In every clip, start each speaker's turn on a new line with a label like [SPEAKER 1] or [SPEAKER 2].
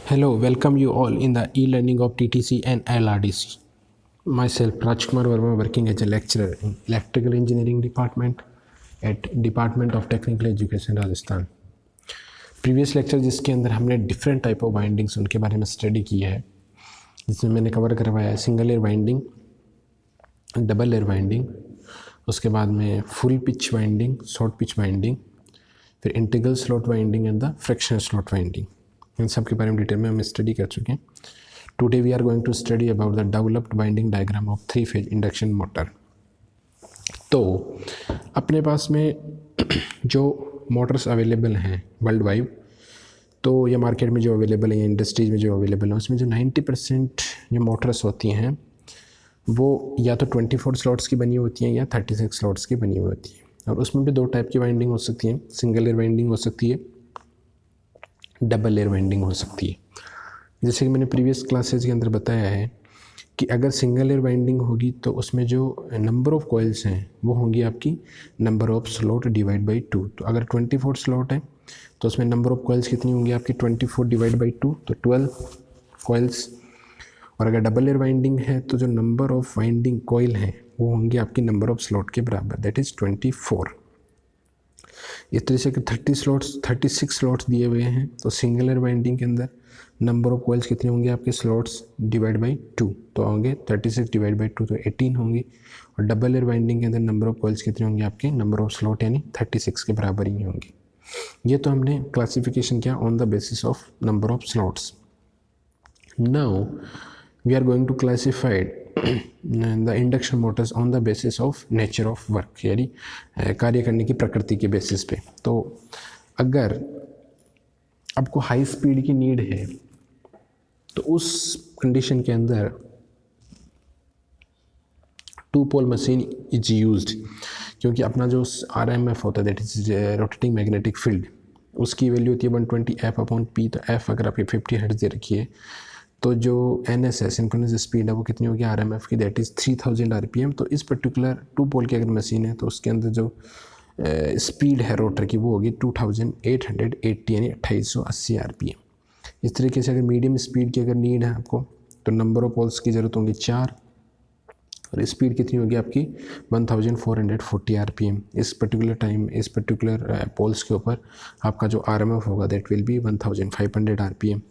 [SPEAKER 1] Hello, welcome you all in the e-learning of TTC and LRDC. Myself, Rajkumar Verma, working as a lecturer in Electrical Engineering Department at Department of Technical Education, Rajasthan. Previous lecture जिसके अंदर हमने different type of windings उनके बारे में study की है, जिसमें मैंने कवर करवाया है single layer winding, double layer winding, उसके बाद में full pitch winding, short pitch winding, फिर integral slot winding and the fractional slot winding. इन सब के बारे में डिटेल में हम स्टडी कर चुके हैं। Today we are going to study about the developed winding diagram of three phase induction motor. तो अपने पास में जो मोटर्स अवेलेबल हैं वर्ल्ड वाइड, तो या मार्केट में जो अवेलेबल है या इंडस्ट्रीज में जो अवेलेबल है, उसमें जो 90% जो मोटर्स होती हैं वो या तो 24 स्लॉट्स की बनी होती हैं या 36 स्लॉट्स की बनी हुई होती हैं। और उसमें भी दो टाइप की वाइंडिंग हो सकती हैं, सिंगल एयर वाइंडिंग हो सकती है, डबल एयर वाइंडिंग हो सकती है। जैसे कि मैंने प्रीवियस क्लासेज के अंदर बताया है कि अगर सिंगल एयर वाइंडिंग होगी तो उसमें जो नंबर ऑफ़ कॉइल्स हैं वो होंगी आपकी number of slot divide by 2। तो अगर 24 स्लॉट है तो उसमें नंबर ऑफ़ कॉइल्स कितनी होंगी आपकी 24 डिवाइड बाई 2, तो 12 कॉइल्स। और अगर डबल एयर वाइंडिंग है तो जो नंबर ऑफ़ वाइंडिंग कॉइल हैं वो होंगी आपकी नंबर ऑफ़ स्लॉट के बराबर, दैट इज़ 24। इस तरह से 36 स्लॉट्स दिए हुए हैं, तो सिंगल एयर वाइंडिंग के अंदर नंबर ऑफ कॉइल्स कितने होंगे आपके स्लॉट्स डिवाइड बाई 2, तो होंगे 36 डिवाइड बाई 2 तो 18 होंगी। और डबल एयर वाइंडिंग के अंदर नंबर ऑफ कॉइल्स कितने होंगे आपके नंबर ऑफ स्लॉट यानी 36 के बराबर ही होंगे। ये तो हमने क्लासिफिकेशन किया on the basis of number of slots. Now we are going to classified the induction motors on the basis of nature of work, यानी कार्य करने की प्रकृति के बेसिस पे। तो अगर आपको हाई स्पीड की नीड है तो उस कंडीशन के अंदर 2 पोल मशीन इज यूज्ड, क्योंकि अपना जो RMF होता है that is rotating magnetic field, उसकी वैल्यू होती है 120 F/P। तो F अगर आपकी 50 हर्ट्ज दे रखी है तो जो NS है सिंक्रोनस स्पीड है वो कितनी होगी RMF की, दैट इज़ 3000 RPM। तो इस पर्टिकुलर 2 पोल की अगर मशीन है तो उसके अंदर जो स्पीड है रोटर की वो होगी 2880 यानी 2880 RPM। इस तरीके से अगर मीडियम स्पीड की अगर नीड है आपको तो नंबर ऑफ पोल्स की ज़रूरत होगी 4, और स्पीड कितनी होगी आपकी 1440 RPM। इस पर्टिकुलर पोल्स के ऊपर आपका जो RMF होगा that will be 1500 RPM।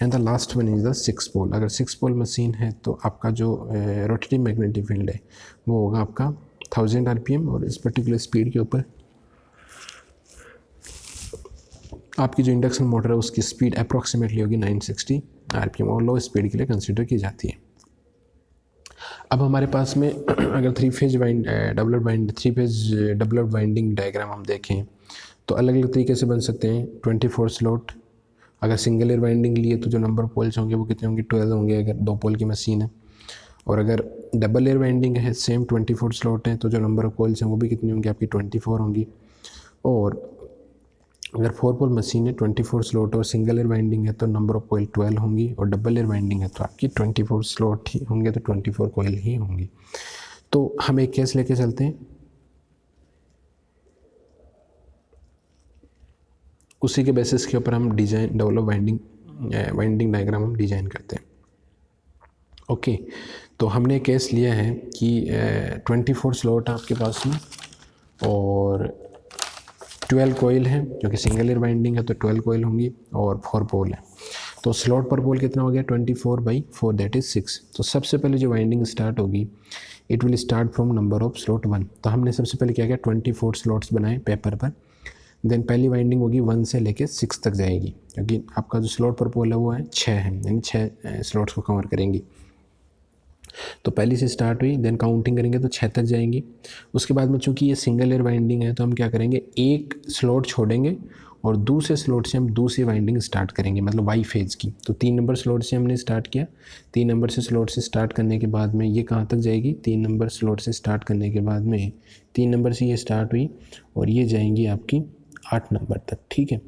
[SPEAKER 1] And the last one is the 6 पोल। अगर 6 पोल मशीन है तो आपका जो रोटेटिंग मैग्नेटिक फील्ड है वो होगा आपका 1000 RPM, और इस पर्टिकुलर स्पीड के ऊपर आपकी जो इंडक्शन मोटर है उसकी स्पीड अप्रॉक्सीमेटली होगी 960 RPM और लो स्पीड के लिए कंसिडर की जाती है। अब हमारे पास में अगर 3-फेज डेवलप्ड वाइंडिंग डायग्राम हम देखें तो अलग अलग तरीके से बन सकते हैं। 24 स्लॉट, अगर सिंगल एयर वाइंडिंग लिए तो जो नंबर ऑफ पोल्स होंगे वो कितने होंगे 12 होंगे अगर 2 पोल की मशीन है। और अगर डबल एयर वाइंडिंग है सेम 24 स्लॉट है तो जो नंबर ऑफ कोइल्स हैं वो भी कितनी होंगी आपकी 24 होंगी। और अगर 4 पोल मशीन है 24 स्लॉट और सिंगल एयर वाइंडिंग है तो नंबर ऑफ कोयल 12 होंगी, और डबल एयर वाइंडिंग है तो आपकी 24 स्लॉट ही होंगे तो 24 कोयल ही होंगी। तो हम एक केस लेके चलते हैं, उसी के बेसिस के ऊपर हम डेवलप वाइंडिंग डायग्राम हम डिज़ाइन करते हैं। ओके, तो हमने केस लिया है कि 24 स्लॉट है आपके पास में और 12 कोयल है, क्योंकि सिंगल एयर वाइंडिंग है तो 12 कोयल होंगी, और 4 पोल है। तो स्लॉट पर पोल कितना हो गया 24/4 दैट इज़ 6। तो सबसे पहले जो वाइंडिंग स्टार्ट होगी it will start from number of slot 1। तो हमने सबसे पहले क्या किया 24 स्लॉट्स बनाए पेपर पर, देन पहली वाइंडिंग होगी 1 से लेके 6 तक जाएगी, क्योंकि आपका जो स्लॉट पर पोल है वो है 6 है, यानी 6 स्लॉट्स को कवर करेंगी। तो पहली से स्टार्ट हुई, देन काउंटिंग करेंगे तो 6 तक जाएंगी। उसके बाद में चूंकि ये सिंगल एयर वाइंडिंग है तो हम क्या करेंगे एक स्लॉट छोड़ेंगे और दूसरे स्लॉट से हम दूसरी वाइंडिंग स्टार्ट करेंगे, मतलब वाई फेज की। तो 3 नंबर स्लॉट से हमने स्टार्ट किया, 3 नंबर से स्लॉट से स्टार्ट करने के बाद में ये कहाँ तक जाएगी 3 नंबर स्लॉट से स्टार्ट करने के बाद में 3 नंबर से ये स्टार्ट हुई और ये जाएंगी आपकी 8 नंबर तक, ठीक है।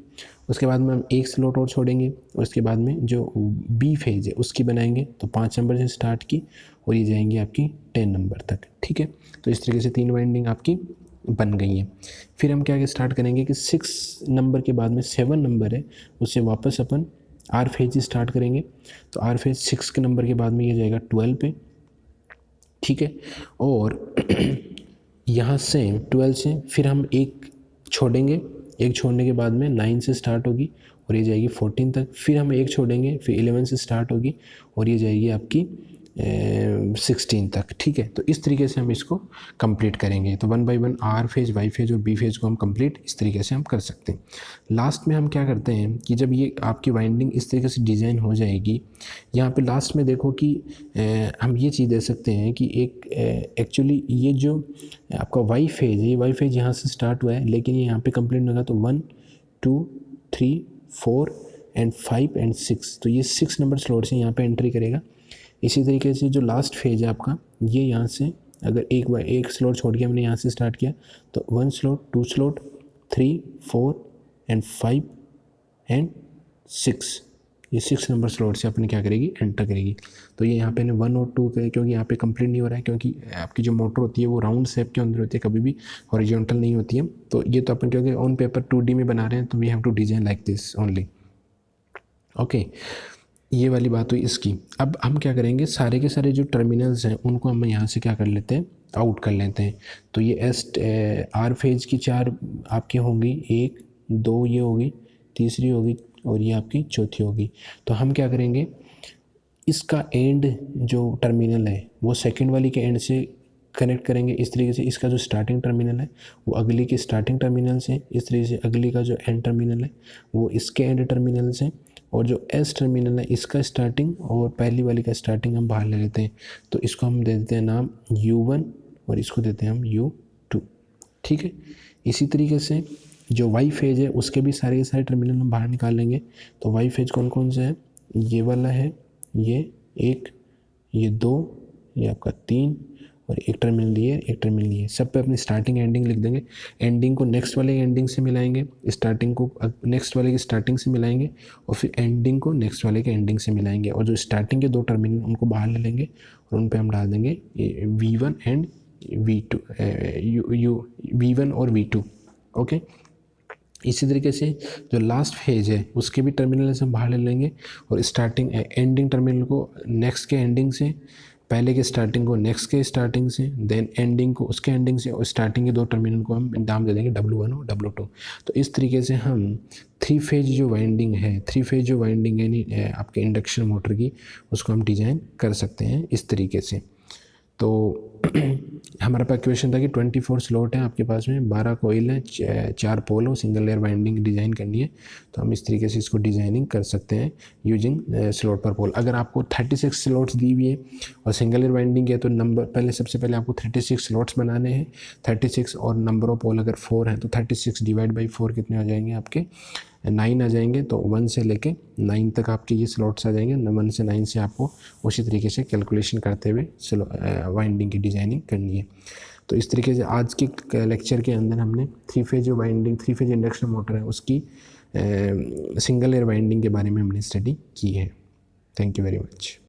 [SPEAKER 1] उसके बाद में हम एक स्लॉट और छोड़ेंगे, उसके बाद में जो बी फेज है उसकी बनाएंगे तो 5 नंबर से स्टार्ट की और ये जाएंगी आपकी 10 नंबर तक, ठीक है। तो इस तरीके से 3 वाइंडिंग आपकी बन गई है। फिर हम क्या स्टार्ट करेंगे कि 6 नंबर के बाद में 7 नंबर है उससे वापस अपन आर फेज स्टार्ट करेंगे तो आर फेज 6 के नंबर के बाद में ये जाएगा 12 पे, ठीक है। और यहाँ से 12 से फिर हम एक छोड़ेंगे, एक छोड़ने के बाद में 9 से स्टार्ट होगी और ये जाएगी 14 तक, फिर हम एक छोड़ेंगे, फिर 11 से स्टार्ट होगी और ये जाएगी आपकी 16 तक, ठीक है। तो इस तरीके से हम इसको कंप्लीट करेंगे। तो 1 by 1 R phase, Y phase और बी फेज को हम कंप्लीट इस तरीके से हम कर सकते हैं। लास्ट में हम क्या करते हैं कि जब ये आपकी वाइंडिंग इस तरीके से डिज़ाइन हो जाएगी, यहाँ पे लास्ट में देखो कि हम ये चीज़ दे सकते हैं कि एक एक्चुअली ये जो आपका वाई फेज है, ये वाई फेज यहाँ से स्टार्ट हुआ है लेकिन ये यहाँ पे कंप्लीट नहीं होगा, तो 1 2 3 4 एंड 5 एंड 6, तो ये 6 नंबर स्लॉट से यहाँ पे एंट्री करेगा। इसी तरीके से जो लास्ट फेज है आपका, ये यहाँ से अगर एक स्लॉट छोड़ के हमने यहाँ से स्टार्ट किया तो 1 स्लॉट 2 स्लॉट 3 4 एंड 5 एंड 6, ये 6 नंबर स्लॉट से अपने क्या करेगी, एंटर करेगी। तो ये यहाँ पे 1 और 2 करे क्योंकि यहाँ पे कंप्लीट नहीं हो रहा है, क्योंकि आपकी जो मोटर होती है वो राउंड शेप के अंदर होती है, कभी भी हॉरिजॉन्टल नहीं होती है। तो ये तो अपन क्योंकि ऑन पेपर 2D में बना रहे हैं तो we have to design like this only, okay. ये वाली बात हुई इसकी। अब हम क्या करेंगे, सारे के सारे जो टर्मिनल्स हैं उनको हम यहाँ से क्या कर लेते हैं, आउट कर लेते हैं। तो ये आर फेज की 4 आपकी होंगी, 1 2 ये होगी, तीसरी होगी और ये आपकी चौथी होगी। तो हम क्या करेंगे, इसका एंड जो टर्मिनल है वो सेकंड वाली के एंड से कनेक्ट करेंगे इस तरीके से। इसका जो स्टार्टिंग टर्मिनल है वो अगली के स्टार्टिंग टर्मिनल से, इस तरीके से अगली का जो एंड टर्मिनल है वो इसके एंड टर्मिनल से, और जो एस टर्मिनल है इसका स्टार्टिंग और पहली वाली का स्टार्टिंग हम बाहर ले लेते हैं। तो इसको हम दे देते हैं नाम U1 और इसको देते हैं हम U2, ठीक है। इसी तरीके से जो वाई फेज है उसके भी सारे के सारे टर्मिनल हम बाहर निकाल लेंगे। तो वाई फेज कौन कौन से है, ये वाला है, ये 1, ये 2, ये आपका 3 और एक टर्मिनल ये, एक टर्मिनल ये, सब पे अपनी स्टार्टिंग एंडिंग लिख देंगे। एंडिंग को नेक्स्ट वाले एंडिंग से मिलाएंगे, स्टार्टिंग को नेक्स्ट वाले की स्टार्टिंग से मिलाएंगे और फिर एंडिंग को नेक्स्ट वाले के एंडिंग से मिलाएंगे। और जो स्टार्टिंग के 2 टर्मिनल उनको बाहर ले लेंगे और उन पे हम डाल देंगे V1 एंड V2, V1 और V2, ओके। इसी तरीके से जो लास्ट फेज है उसके भी टर्मिनल से हम बाहर ले लेंगे और स्टार्टिंग एंडिंग टर्मिनल को नेक्स्ट के एंडिंग से, पहले के स्टार्टिंग को नेक्स्ट के स्टार्टिंग से, देन एंडिंग को उसके एंडिंग से, और स्टार्टिंग के 2 टर्मिनल को हम नाम दे देंगे W1 और W2। तो इस तरीके से हम 3 फेज जो वाइंडिंग है, 3 फेज जो वाइंडिंग यानी आपके इंडक्शन मोटर की, उसको हम डिज़ाइन कर सकते हैं इस तरीके से। तो हमारे पास क्वेश्चन था कि 24 स्लॉट है आपके पास में, 12 कोयल है, 4 पोल हो, सिंगल लेयर वाइंडिंग डिज़ाइन करनी है। तो हम इस तरीके से इसको डिज़ाइनिंग कर सकते हैं यूजिंग स्लॉट पर पोल। अगर आपको 36 स्लॉट्स दी हुई है और सिंगल लेयर वाइंडिंग है तो नंबर सबसे पहले आपको 36 स्लॉट्स बनाने हैं, 36, और नंबर ऑफ पोल अगर 4 है तो 36 डिवाइड बाई 4 कितने आ जाएंगे आपके, 9 आ जाएंगे। तो 1 से लेके 9 तक आपके ये स्लॉट्स आ जाएंगे। 1 से 9 से आपको उसी तरीके से कैलकुलेशन करते हुए वाइंडिंग की डिज़ाइनिंग करनी है। तो इस तरीके से आज के लेक्चर के अंदर हमने 3 फेज जो वाइंडिंग, 3 फेज इंडक्शन मोटर है उसकी सिंगल एयर वाइंडिंग के बारे में हमने स्टडी की है। Thank you very much.